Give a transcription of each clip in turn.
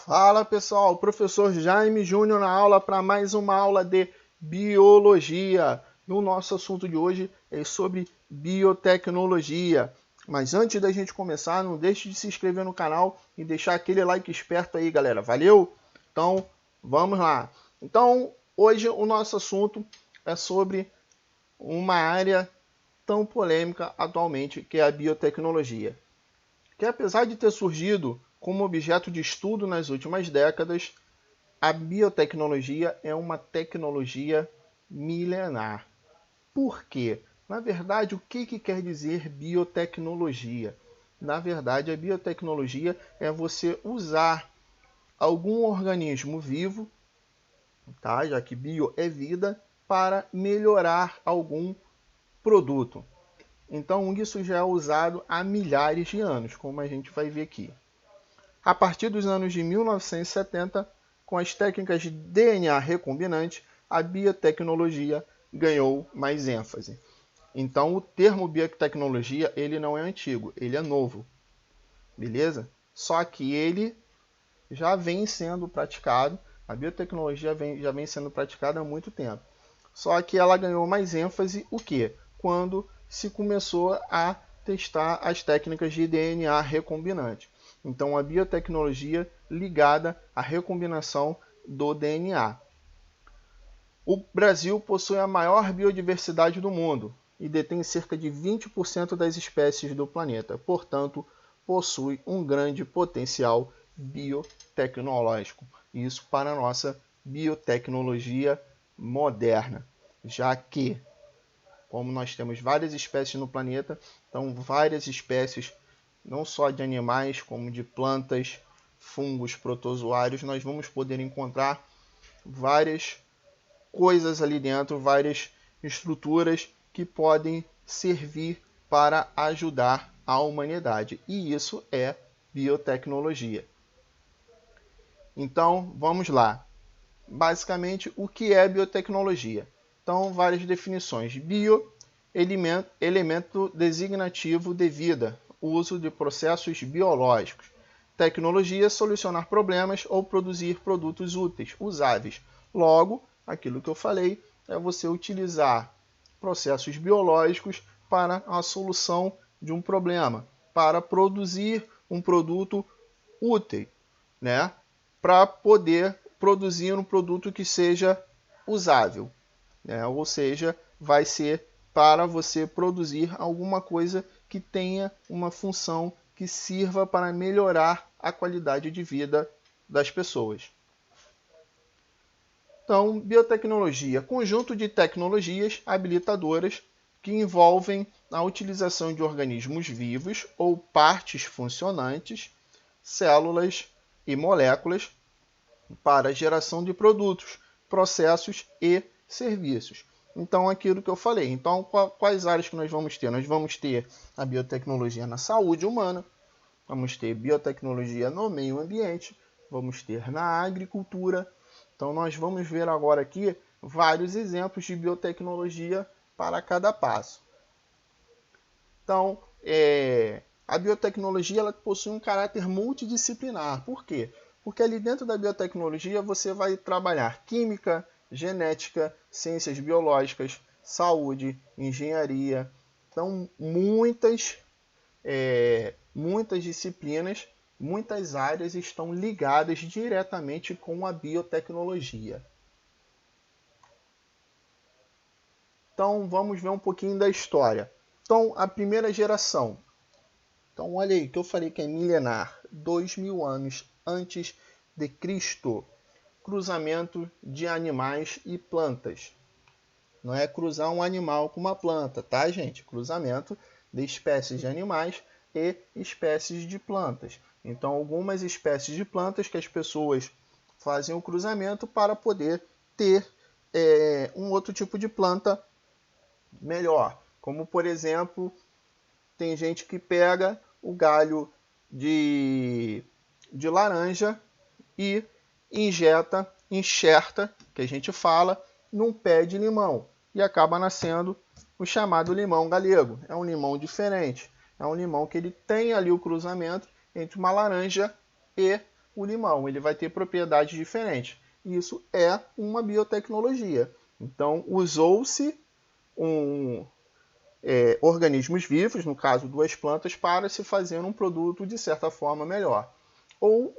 Fala pessoal, professor Jaime Júnior na aula para mais uma aula de biologia. E o nosso assunto de hoje é sobre biotecnologia. Mas antes da gente começar, não deixe de se inscrever no canal e deixar aquele like esperto aí, galera. Valeu? Então, vamos lá. Então, hoje o nosso assunto é sobre uma área tão polêmica atualmente, que é a biotecnologia. Que apesar de ter surgido como objeto de estudo nas últimas décadas, a biotecnologia é uma tecnologia milenar. Por quê? Na verdade, o que quer dizer biotecnologia? Na verdade, a biotecnologia é você usar algum organismo vivo, tá? Já que bio é vida, para melhorar algum produto. Então, isso já é usado há milhares de anos, como a gente vai ver aqui. A partir dos anos de 1970, com as técnicas de DNA recombinante, a biotecnologia ganhou mais ênfase. Então, o termo biotecnologia ele não é antigo, ele é novo, beleza? Só que ele já vem sendo praticado, a biotecnologia já vem sendo praticada há muito tempo. Só que ela ganhou mais ênfase o quê? Quando se começou a testar as técnicas de DNA recombinante. Então, a biotecnologia ligada à recombinação do DNA. O Brasil possui a maior biodiversidade do mundo e detém cerca de 20% das espécies do planeta. Portanto, possui um grande potencial biotecnológico. Isso para a nossa biotecnologia moderna, já que, como nós temos várias espécies no planeta, então várias espécies, não só de animais, como de plantas, fungos, protozoários, nós vamos poder encontrar várias coisas ali dentro, várias estruturas que podem servir para ajudar a humanidade. E isso é biotecnologia. Então, vamos lá. Basicamente, o que é biotecnologia? Então, várias definições. Bio, elemento designativo de vida, uso de processos biológicos. Tecnologia, solucionar problemas ou produzir produtos úteis, usáveis. Logo, aquilo que eu falei é você utilizar processos biológicos para a solução de um problema, para produzir um produto útil, né? Para poder produzir um produto que seja usável, né? Ou seja, vai ser para você produzir alguma coisa que tenha uma função que sirva para melhorar a qualidade de vida das pessoas. Então, biotecnologia, conjunto de tecnologias habilitadoras que envolvem a utilização de organismos vivos ou partes funcionantes, células e moléculas para a geração de produtos, processos e serviços. Então, aquilo que eu falei. Então, quais áreas que nós vamos ter? Nós vamos ter a biotecnologia na saúde humana, vamos ter biotecnologia no meio ambiente, vamos ter na agricultura. Então, nós vamos ver agora aqui vários exemplos de biotecnologia para cada passo. Então, a biotecnologia ela possui um caráter multidisciplinar. Por quê? Porque ali dentro da biotecnologia você vai trabalhar química, genética, ciências biológicas, saúde, engenharia. Então, muitas disciplinas, muitas áreas estão ligadas diretamente com a biotecnologia. Então, vamos ver um pouquinho da história. Então, a primeira geração. Então, olha aí, que eu falei que é milenar. 2000 anos antes de Cristo. Cruzamento de animais e plantas. Não é cruzar um animal com uma planta, tá, gente? Cruzamento de espécies de animais e espécies de plantas. Então, algumas espécies de plantas que as pessoas fazem o cruzamento para poder ter um outro tipo de planta melhor. Como, por exemplo, tem gente que pega o galho de laranja e enxerta, que a gente fala, num pé de limão. E acaba nascendo o chamado limão galego. É um limão diferente. É um limão que ele tem ali o cruzamento entre uma laranja e o limão, ele vai ter propriedades diferentes. Isso é uma biotecnologia. Então, usou-se organismos vivos, no caso duas plantas, para se fazer um produto de certa forma melhor. Ou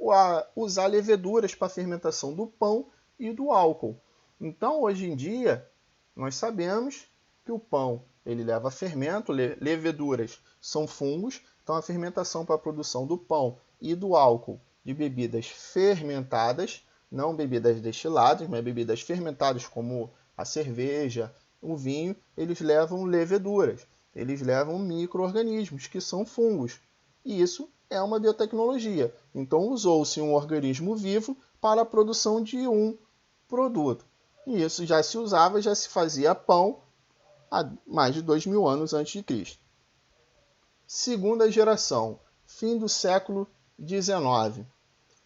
usar leveduras para a fermentação do pão e do álcool. Então, hoje em dia, nós sabemos que o pão ele leva fermento, leveduras são fungos, então a fermentação para a produção do pão e do álcool de bebidas fermentadas, não bebidas destiladas, mas bebidas fermentadas como a cerveja, o vinho, eles levam leveduras, eles levam micro-organismos que são fungos. E isso é uma biotecnologia. Então usou-se um organismo vivo para a produção de um produto. E isso já se usava, já se fazia pão há mais de 2000 anos antes de Cristo. Segunda geração, fim do século XIX.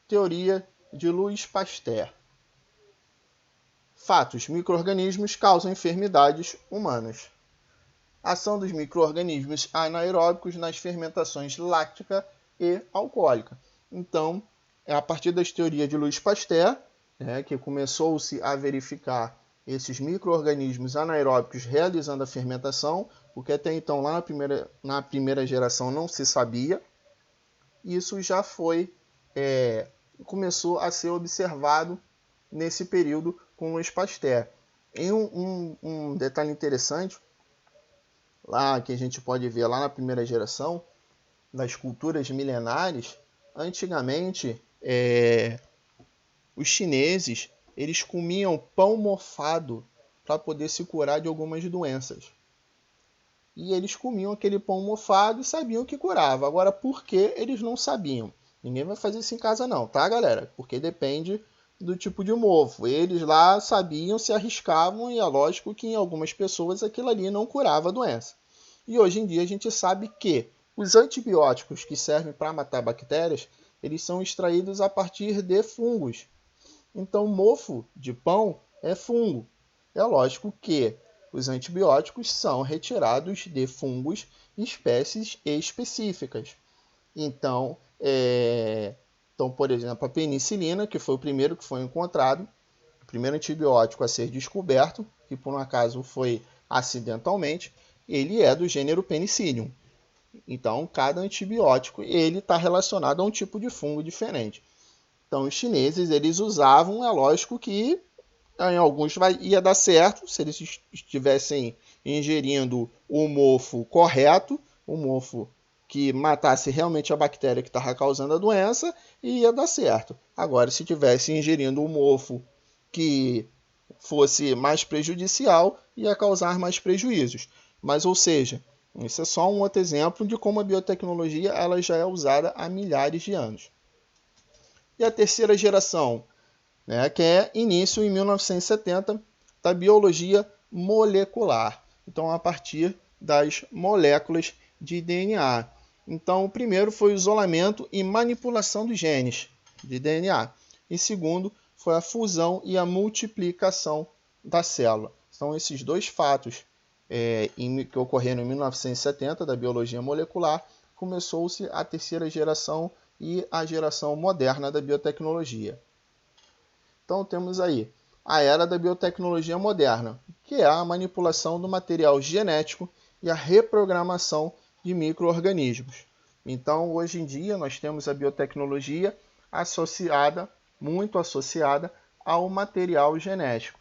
Teoria de Louis Pasteur. Fatos: micro-organismos causam enfermidades humanas. Ação dos micro-organismos anaeróbicos nas fermentações láctica e alcoólica. Então, é a partir das teorias de Louis Pasteur, que começou-se a verificar esses micro-organismos anaeróbicos realizando a fermentação, porque até então, lá na primeira geração, não se sabia. Isso já começou a ser observado nesse período com Louis Pasteur. Em um detalhe interessante, lá que a gente pode ver lá na primeira geração, das culturas milenares, antigamente os chineses eles comiam pão mofado para poder se curar de algumas doenças. E eles comiam aquele pão mofado e sabiam que curava. Agora, por que eles não sabiam? Ninguém vai fazer isso em casa não, tá, galera? Porque depende do tipo de mofo. Eles lá sabiam, se arriscavam e é lógico que em algumas pessoas aquilo ali não curava a doença. E hoje em dia a gente sabe que os antibióticos que servem para matar bactérias, eles são extraídos a partir de fungos. Então, mofo de pão é fungo. É lógico que os antibióticos são retirados de fungos espécies específicas. Então, por exemplo, a penicilina, que foi o primeiro que foi encontrado, o primeiro antibiótico a ser descoberto, que por um acaso foi acidentalmente, ele é do gênero Penicillium. Então, cada antibiótico ele está relacionado a um tipo de fungo diferente. Então, os chineses eles usavam, é lógico que em alguns ia dar certo, se eles estivessem ingerindo o mofo correto, o mofo que matasse realmente a bactéria que estava causando a doença, ia dar certo. Agora, se estivesse ingerindo o mofo que fosse mais prejudicial, ia causar mais prejuízos. Mas, ou seja, esse é só um outro exemplo de como a biotecnologia ela já é usada há milhares de anos. E a terceira geração, que é início em 1970 da biologia molecular. Então, a partir das moléculas de DNA. Então, o primeiro foi o isolamento e manipulação dos genes de DNA. E segundo foi a fusão e a multiplicação da célula. São esses dois fatos que ocorreram em 1970 da biologia molecular. Começou-se a terceira geração e a geração moderna da biotecnologia. Então temos aí a era da biotecnologia moderna, que é a manipulação do material genético e a reprogramação de micro-organismos. Então hoje em dia nós temos a biotecnologia muito associada ao material genético.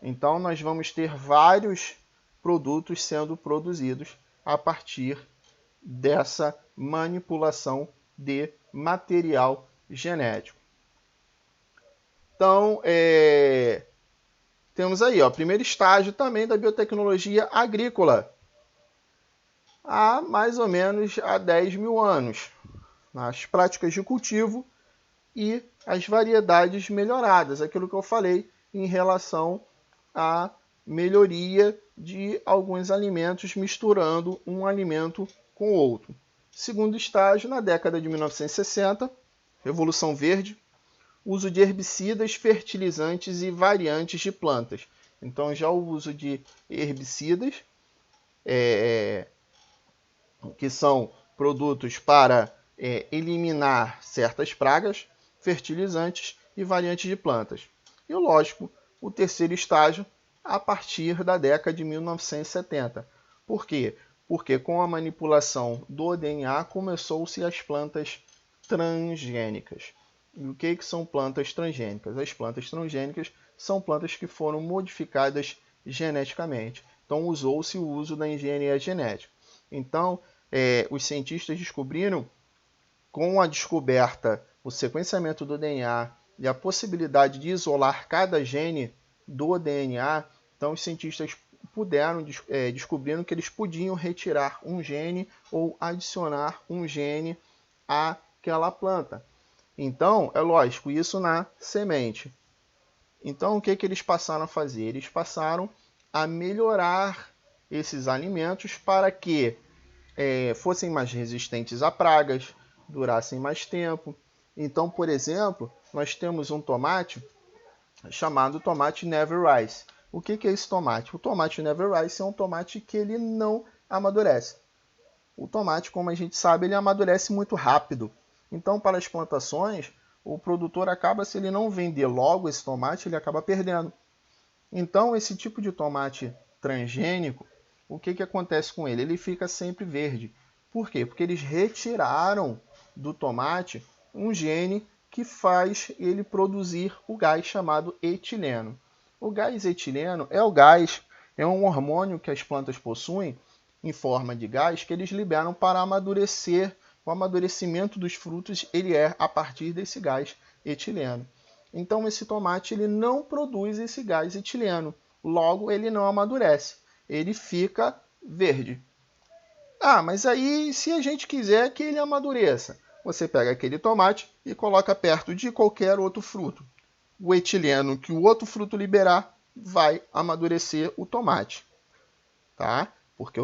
Então nós vamos ter vários produtos sendo produzidos a partir dessa manipulação de material genético. Então, temos aí o primeiro estágio também da biotecnologia agrícola, há mais ou menos há 10 mil anos, nas práticas de cultivo e as variedades melhoradas, aquilo que eu falei em relação à melhoria de alguns alimentos misturando um alimento com outro. Segundo estágio, na década de 1960, Revolução Verde, uso de herbicidas, fertilizantes e variantes de plantas. Então, já o uso de herbicidas, que são produtos para eliminar certas pragas, fertilizantes e variantes de plantas. E, lógico, o terceiro estágio a partir da década de 1970. Por quê? Porque com a manipulação do DNA começou-se as plantas transgênicas. E o que são plantas transgênicas? As plantas transgênicas são plantas que foram modificadas geneticamente. Então usou-se o uso da engenharia genética. Então, os cientistas descobriram, com a descoberta, o sequenciamento do DNA e a possibilidade de isolar cada gene do DNA, então os cientistas descobriram que eles podiam retirar um gene ou adicionar um gene àquela planta. Então, é lógico, isso na semente. Então, o que eles passaram a fazer? Eles passaram a melhorar esses alimentos para que fossem mais resistentes a pragas, durassem mais tempo. Então, por exemplo, nós temos um tomate chamado tomate Never Rice. O que é esse tomate? O tomate Never Rice é um tomate que ele não amadurece. O tomate, como a gente sabe, ele amadurece muito rápido. Então, para as plantações, o produtor acaba, se ele não vender logo esse tomate, ele acaba perdendo. Então, esse tipo de tomate transgênico, o que acontece com ele? Ele fica sempre verde. Por quê? Porque eles retiraram do tomate um gene que faz ele produzir o gás chamado etileno. O gás etileno é um hormônio que as plantas possuem em forma de gás que eles liberam para amadurecer. O amadurecimento dos frutos ele é a partir desse gás etileno. Então esse tomate ele não produz esse gás etileno, logo ele não amadurece, ele fica verde. Mas aí se a gente quiser que ele amadureça, você pega aquele tomate e coloca perto de qualquer outro fruto. O etileno que o outro fruto liberar vai amadurecer o tomate, tá? Porque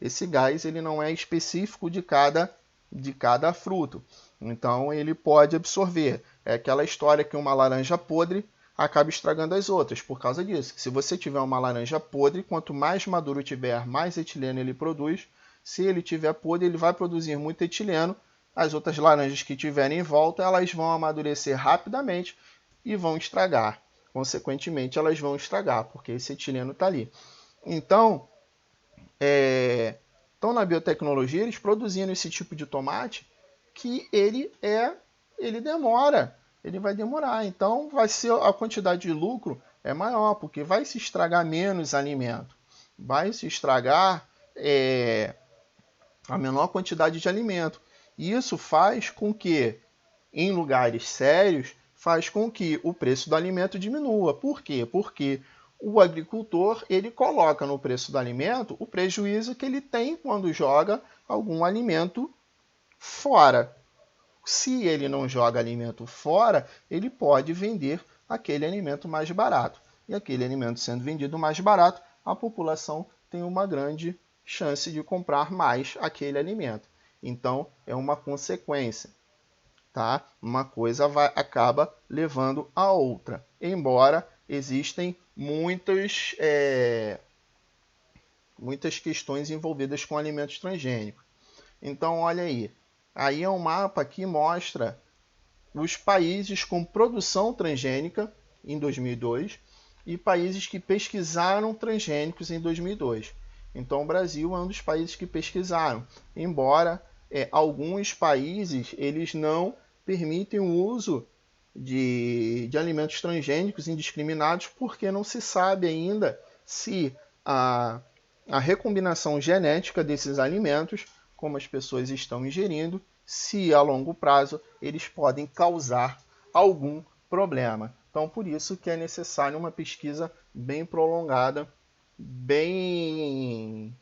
esse gás ele não é específico de cada fruto, então ele pode absorver. É aquela história que uma laranja podre acaba estragando as outras, por causa disso. Se você tiver uma laranja podre, quanto mais maduro tiver, mais etileno ele produz. Se ele tiver podre, ele vai produzir muito etileno. As outras laranjas que tiverem em volta, elas vão amadurecer rapidamente e vão estragar. Consequentemente, elas vão estragar, porque esse etileno está ali. Então, na biotecnologia, eles produzindo esse tipo de tomate que ele vai demorar. Então, vai ser a quantidade de lucro é maior, porque vai se estragar menos alimento. Vai se estragar a menor quantidade de alimento. E isso faz com que, em lugares sérios, faz com que o preço do alimento diminua. Por quê? Porque o agricultor ele coloca no preço do alimento o prejuízo que ele tem quando joga algum alimento fora. Se ele não joga alimento fora, ele pode vender aquele alimento mais barato. E aquele alimento sendo vendido mais barato, a população tem uma grande chance de comprar mais aquele alimento. Então, é uma consequência. Tá? Uma coisa acaba levando a outra. Embora existem muitas questões envolvidas com alimentos transgênicos. Então, olha aí. Aí é um mapa que mostra os países com produção transgênica em 2002 e países que pesquisaram transgênicos em 2002. Então, o Brasil é um dos países que pesquisaram, embora alguns países eles não permitem o uso de alimentos transgênicos indiscriminados, porque não se sabe ainda se a recombinação genética desses alimentos, como as pessoas estão ingerindo, se a longo prazo eles podem causar algum problema. Então, por isso que é necessário uma pesquisa bem prolongada, bem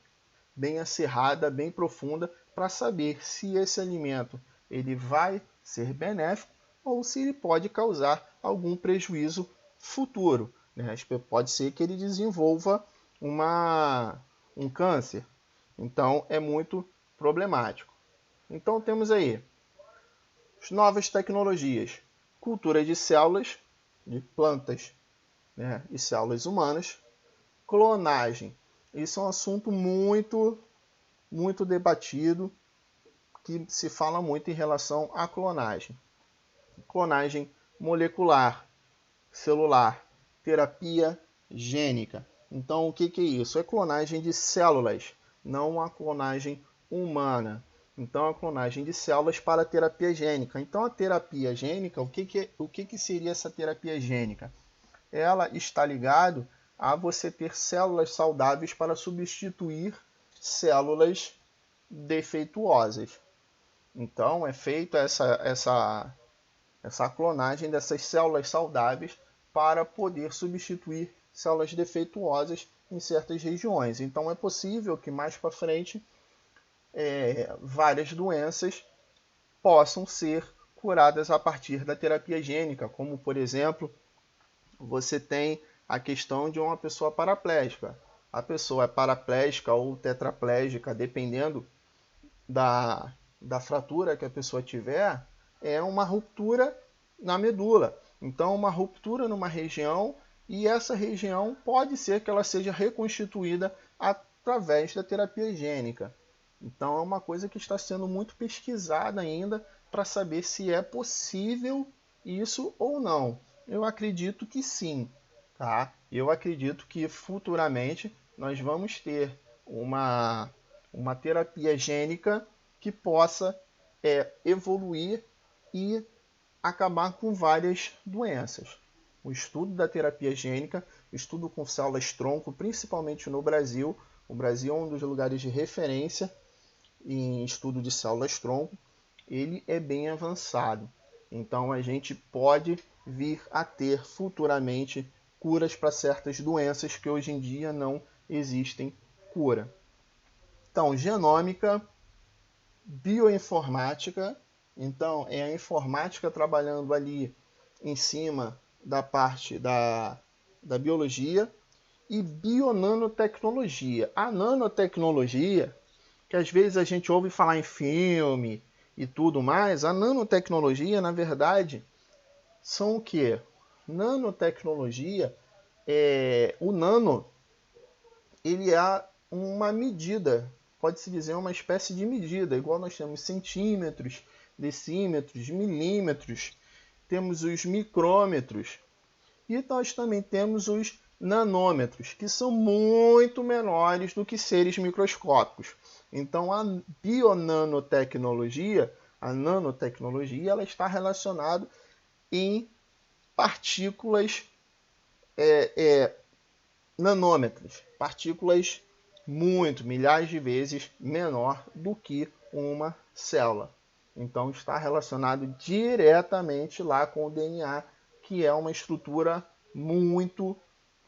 acirrada, bem profunda, para saber se esse alimento ele vai ser benéfico ou se ele pode causar algum prejuízo futuro. Né? Pode ser que ele desenvolva um câncer. Então, é muito problemático. Então, temos aí as novas tecnologias. Cultura de células, de plantas, né, e células humanas. Clonagem. Isso é um assunto muito debatido, que se fala muito em relação à clonagem. clonagem molecular, celular, terapia gênica. Então, o que é isso? É clonagem de células, não a clonagem humana. Então, a clonagem de células para a terapia gênica. Então, a terapia gênica, o que seria essa terapia gênica? Ela está ligada a você ter células saudáveis para substituir células defeituosas. Então, é feita essa clonagem dessas células saudáveis para poder substituir células defeituosas em certas regiões. Então, é possível que mais para frente várias doenças possam ser curadas a partir da terapia gênica, como, por exemplo, você tem a questão de uma pessoa paraplégica. A pessoa é paraplégica ou tetraplégica, dependendo da fratura que a pessoa tiver, é uma ruptura na medula. Então, uma ruptura numa região, e essa região pode ser que ela seja reconstituída através da terapia gênica. Então, é uma coisa que está sendo muito pesquisada ainda para saber se é possível isso ou não. Eu acredito que sim, tá? Eu acredito que futuramente nós vamos ter uma terapia gênica que possa evoluir e acabar com várias doenças. O estudo da terapia gênica, estudo com células-tronco, principalmente no Brasil. O Brasil é um dos lugares de referência em estudo de células-tronco. Ele é bem avançado. Então, a gente pode vir a ter futuramente curas para certas doenças que hoje em dia não existem cura. Então, genômica, bioinformática. Então, é a informática trabalhando ali em cima da parte da biologia. E bionanotecnologia. A nanotecnologia, que às vezes a gente ouve falar em filme e tudo mais, a nanotecnologia, na verdade, são o quê? Nanotecnologia, o nano, ele é uma medida, pode-se dizer uma espécie de medida, igual nós temos centímetros, decímetros, milímetros, temos os micrômetros, e nós também temos os nanômetros, que são muito menores do que seres microscópicos. Então, a bionanotecnologia, a nanotecnologia, ela está relacionada em partículas nanômetros, partículas milhares de vezes menor do que uma célula. Então, está relacionado diretamente lá com o DNA, que é uma estrutura muito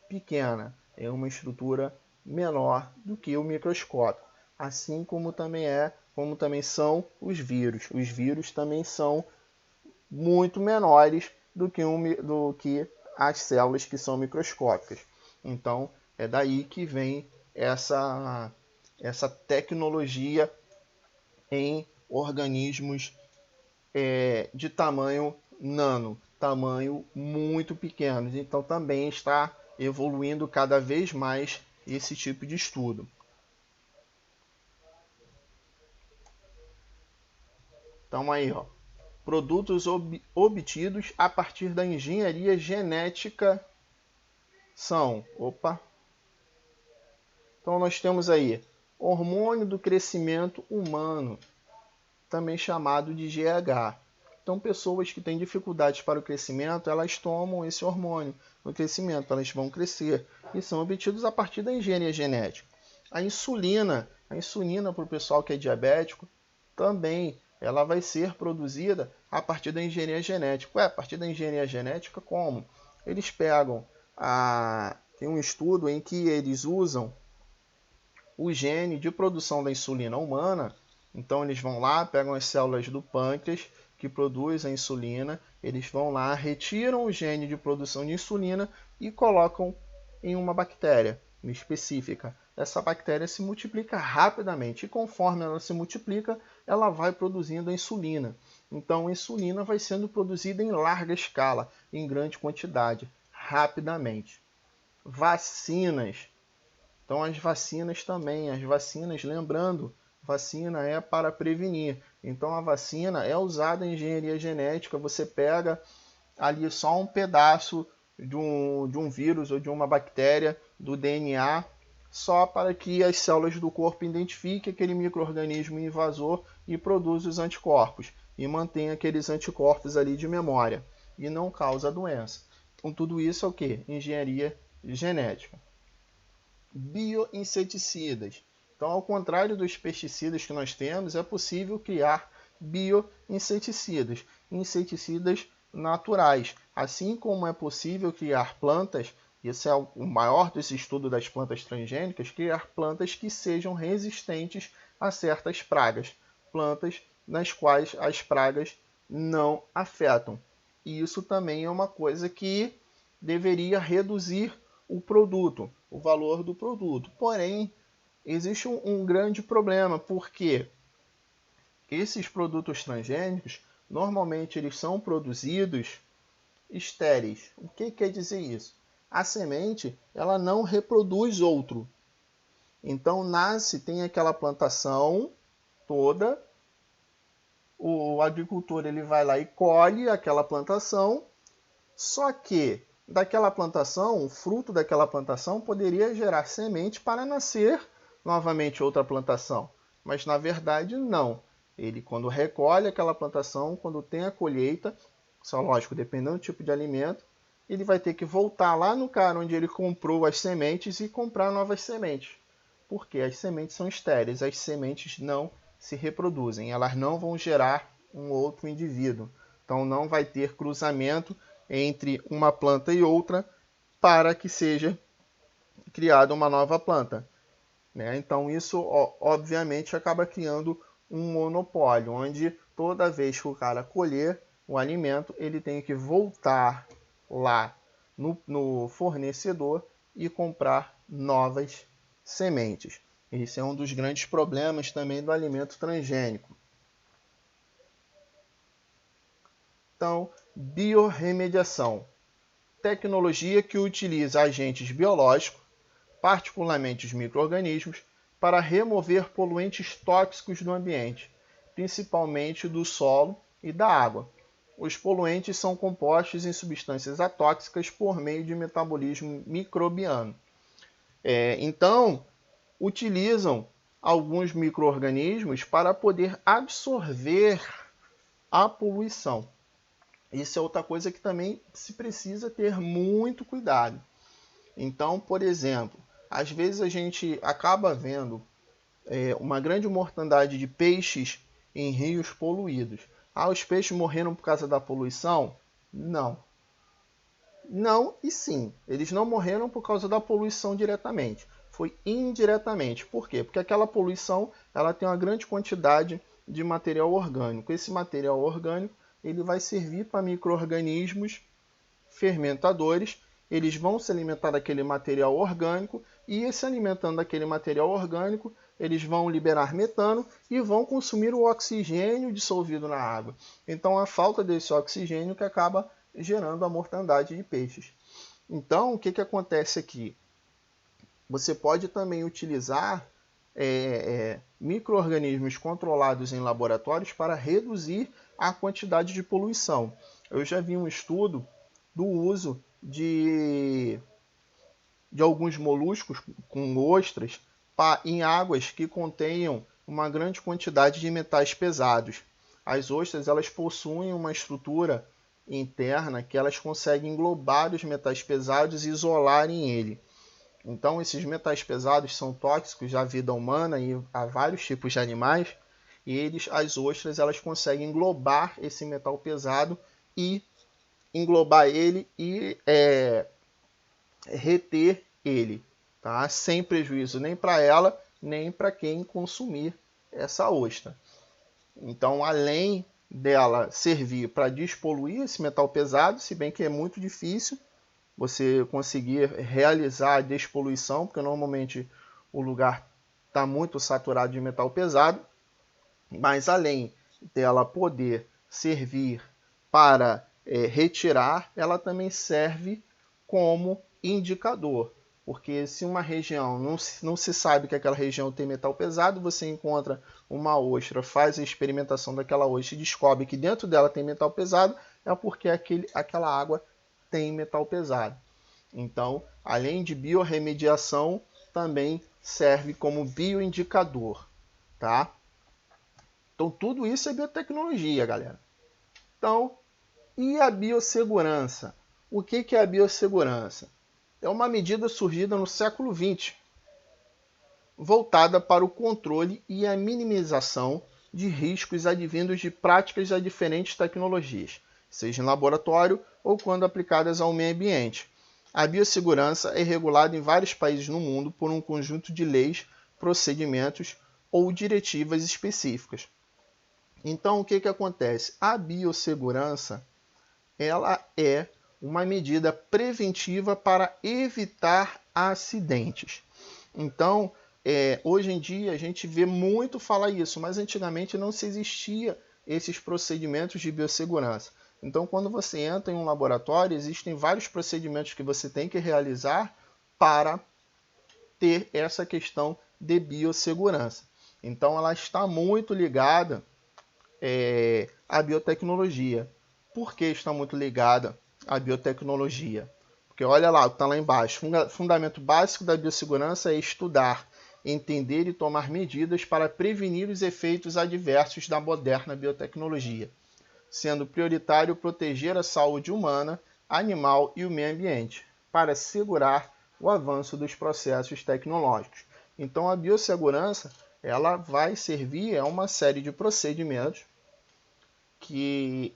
pequena, é uma estrutura menor do que o microscópio, assim como também são os vírus. Os vírus também são muito menores do que as células que são microscópicas. Então, é daí que vem essa tecnologia em organismos de tamanho nano, tamanho muito pequeno. Então, também está evoluindo cada vez mais esse tipo de estudo. Então, aí, ó, produtos obtidos a partir da engenharia genética são... Então, nós temos aí hormônio do crescimento humano, também chamado de GH. Então, pessoas que têm dificuldades para o crescimento, elas tomam esse hormônio no crescimento, elas vão crescer e são obtidos a partir da engenharia genética. A insulina para o pessoal que é diabético, também ela vai ser produzida a partir da engenharia genética. A partir da engenharia genética, como? Eles pegam, tem um estudo em que eles usam o gene de produção da insulina humana. Então, eles vão lá, pegam as células do pâncreas, que produz a insulina, eles vão lá, retiram o gene de produção de insulina e colocam em uma bactéria específica. Essa bactéria se multiplica rapidamente e conforme ela se multiplica, ela vai produzindo a insulina. Então, a insulina vai sendo produzida em larga escala, em grande quantidade, rapidamente. Vacinas. Então, as vacinas também, lembrando, vacina é para prevenir. Então a vacina é usada em engenharia genética, você pega ali só um pedaço de um vírus ou de uma bactéria do DNA, só para que as células do corpo identifiquem aquele micro-organismo invasor e produzam os anticorpos, e mantenha aqueles anticorpos ali de memória, e não causa doença. Então tudo isso é o que? Engenharia genética. Bioinseticidas. Então, ao contrário dos pesticidas que nós temos, é possível criar bioinseticidas, inseticidas naturais. Assim como é possível criar plantas, esse é o maior dos estudos das plantas transgênicas, criar plantas que sejam resistentes a certas pragas, plantas nas quais as pragas não afetam. E isso também é uma coisa que deveria reduzir o produto, o valor do produto. Porém, existe um grande problema, porque esses produtos transgênicos, normalmente eles são produzidos estéreis. O que quer dizer isso? A semente, ela não reproduz outro. Então, nasce, tem aquela plantação toda, o agricultor ele vai lá e colhe aquela plantação, só que daquela plantação, o fruto daquela plantação poderia gerar semente para nascer novamente outra plantação. Mas na verdade não. Ele, quando recolhe aquela plantação, quando tem a colheita, só lógico, dependendo do tipo de alimento, ele vai ter que voltar lá no cara onde ele comprou as sementes e comprar novas sementes. Porque as sementes são estéreis, as sementes não se reproduzem, elas não vão gerar um outro indivíduo. Então não vai ter cruzamento entre uma planta e outra para que seja criada uma nova planta. Então isso, obviamente, acaba criando um monopólio, onde toda vez que o cara colher o alimento, ele tem que voltar lá no fornecedor e comprar novas sementes. Esse é um dos grandes problemas também do alimento transgênico. Então, biorremediação. Tecnologia que utiliza agentes biológicos, particularmente os micro-organismos, para remover poluentes tóxicos do ambiente, principalmente do solo e da água. Os poluentes são compostos em substâncias atóxicas por meio de metabolismo microbiano. Então, utilizam alguns micro-organismos para poder absorver a poluição. Isso é outra coisa que também se precisa ter muito cuidado. Então, por exemplo, às vezes a gente acaba vendo uma grande mortandade de peixes em rios poluídos. Os peixes morreram por causa da poluição? Não. Não e sim. Eles não morreram por causa da poluição diretamente. Foi indiretamente. Por quê? Porque aquela poluição ela tem uma grande quantidade de material orgânico. Esse material orgânico ele vai servir para micro-organismos fermentadores. Eles vão se alimentar daquele material orgânico e, se alimentando daquele material orgânico, eles vão liberar metano e vão consumir o oxigênio dissolvido na água. Então, a falta desse oxigênio que acaba gerando a mortandade de peixes. Então, o que acontece aqui? Você pode também utilizar micro-organismos controlados em laboratórios para reduzir a quantidade de poluição. Eu já vi um estudo do uso de alguns moluscos com ostras em águas que contenham uma grande quantidade de metais pesados. As ostras elas possuem uma estrutura interna que elas conseguem englobar os metais pesados e isolarem ele. Então, esses metais pesados são tóxicos à vida humana e a vários tipos de animais, e as ostras, elas conseguem englobar esse metal pesado e englobar ele e reter ele, tá? Sem prejuízo nem para ela, nem para quem consumir essa ostra. Então, além dela servir para despoluir esse metal pesado, se bem que é muito difícil você conseguir realizar a despoluição, porque normalmente o lugar está muito saturado de metal pesado, mas além dela poder servir para retirar, ela também serve como indicador. Porque se uma região não se sabe que aquela região tem metal pesado, você encontra uma ostra, faz a experimentação daquela ostra e descobre que dentro dela tem metal pesado, é porque aquela água tem metal pesado. Então, além de biorremediação, também serve como bioindicador, tá? Então, tudo isso é biotecnologia, galera. Então, e a biossegurança? O que é a biossegurança? É uma medida surgida no século XX, voltada para o controle e a minimização de riscos advindos de práticas a diferentes tecnologias, seja em laboratório ou quando aplicadas ao meio ambiente. A biossegurança é regulada em vários países no mundo por um conjunto de leis, procedimentos ou diretivas específicas. Então, o que acontece? A biossegurança ela é uma medida preventiva para evitar acidentes. Então, hoje em dia a gente vê muito falar isso, mas antigamente não se existia esses procedimentos de biossegurança. Então, quando você entra em um laboratório, existem vários procedimentos que você tem que realizar para ter essa questão de biossegurança. Então, ela está muito ligada à biotecnologia. Por que está muito ligada à biotecnologia? Porque olha lá, está lá embaixo. Fundamento básico da biossegurança é estudar, entender e tomar medidas para prevenir os efeitos adversos da moderna biotecnologia, sendo prioritário proteger a saúde humana, animal e o meio ambiente, para assegurar o avanço dos processos tecnológicos. Então, a biossegurança ela vai servir a uma série de procedimentos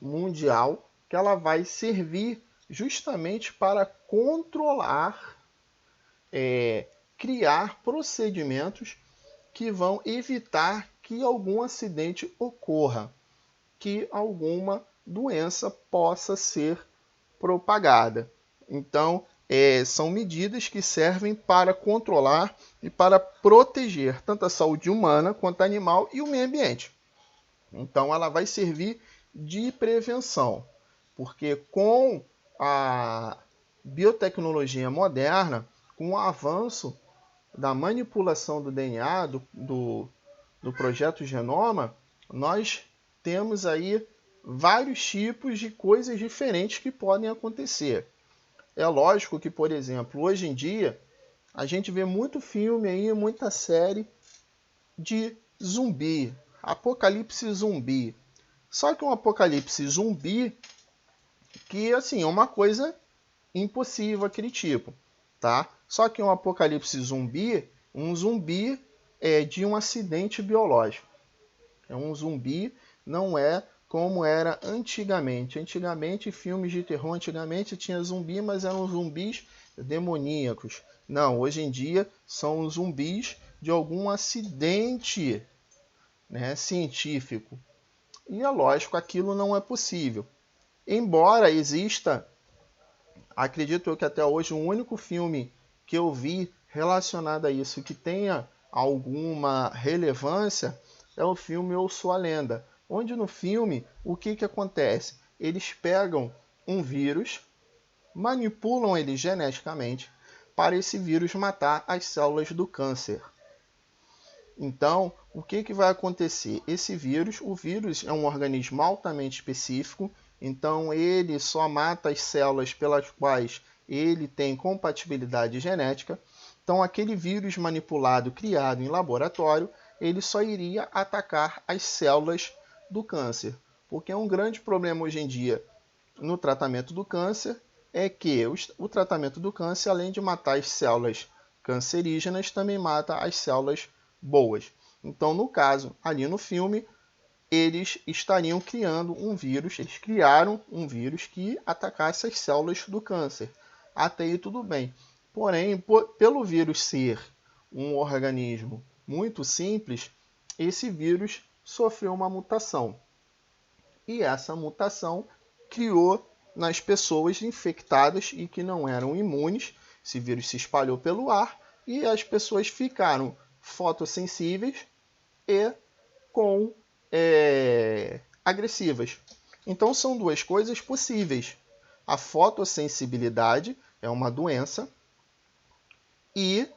mundial que ela vai servir justamente para controlar, criar procedimentos que vão evitar que algum acidente ocorra, que alguma doença possa ser propagada. Então, são medidas que servem para controlar e para proteger tanto a saúde humana quanto animal e o meio ambiente. Então, ela vai servir de prevenção, porque com a biotecnologia moderna, com o avanço da manipulação do DNA, do projeto Genoma, nós temos aí vários tipos de coisas diferentes que podem acontecer. É lógico que, por exemplo, hoje em dia, a gente vê muito filme aí, muita série de zumbi, apocalipse zumbi. Só que um apocalipse zumbi que, assim, é uma coisa impossível aquele tipo, tá? Só que um apocalipse zumbi, um zumbi de um acidente biológico. É um zumbi, não é como era antigamente. Antigamente, filmes de terror, antigamente tinha zumbi, mas eram zumbis demoníacos. Não, hoje em dia são zumbis de algum acidente, né, científico. E é lógico, aquilo não é possível. Embora exista, acredito eu que até hoje, o único filme que eu vi relacionado a isso que tenha alguma relevância é o filme Eu Sou a Lenda, onde no filme o que acontece? Eles pegam um vírus, manipulam ele geneticamente para esse vírus matar as células do câncer. Então, o que vai acontecer? O vírus é um organismo altamente específico, então ele só mata as células pelas quais ele tem compatibilidade genética. Então, aquele vírus manipulado, criado em laboratório, ele só iria atacar as células do câncer. Porque um grande problema hoje em dia no tratamento do câncer é que o tratamento do câncer, além de matar as células cancerígenas, também mata as células boas. Então, no caso, ali no filme, eles estariam criando um vírus, eles criaram um vírus que atacasse as células do câncer. Até aí tudo bem. Porém, pelo vírus ser um organismo muito simples, esse vírus sofreu uma mutação. E essa mutação criou nas pessoas infectadas e que não eram imunes. Esse vírus se espalhou pelo ar e as pessoas ficaram fotossensíveis e agressivas. Então são duas coisas possíveis. A fotossensibilidade é uma doença e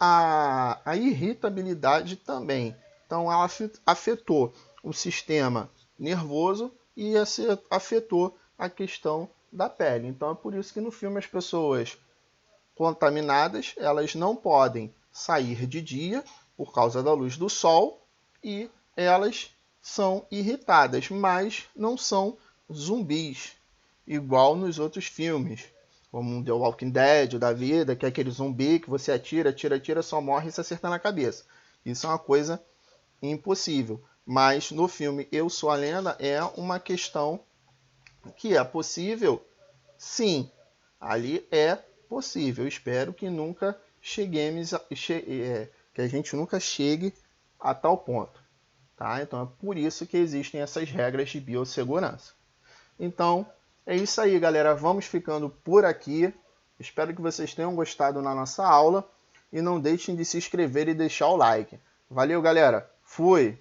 a irritabilidade também. Então, ela afetou o sistema nervoso e afetou a questão da pele. Então, é por isso que no filme as pessoas contaminadas, elas não podem sair de dia por causa da luz do sol e elas são irritadas, mas não são zumbis, igual nos outros filmes, como The Walking Dead da vida, que é aquele zumbi que você atira, só morre e se acerta na cabeça. Isso é uma coisa impossível. Mas no filme Eu Sou a Lenda é uma questão que é possível, sim. Ali é possível. Eu espero que nunca que a gente nunca chegue a tal ponto. Tá? Então é por isso que existem essas regras de biossegurança. Então, é isso aí, galera. Vamos ficando por aqui. Espero que vocês tenham gostado na nossa aula. E não deixem de se inscrever e deixar o like. Valeu, galera. Fui!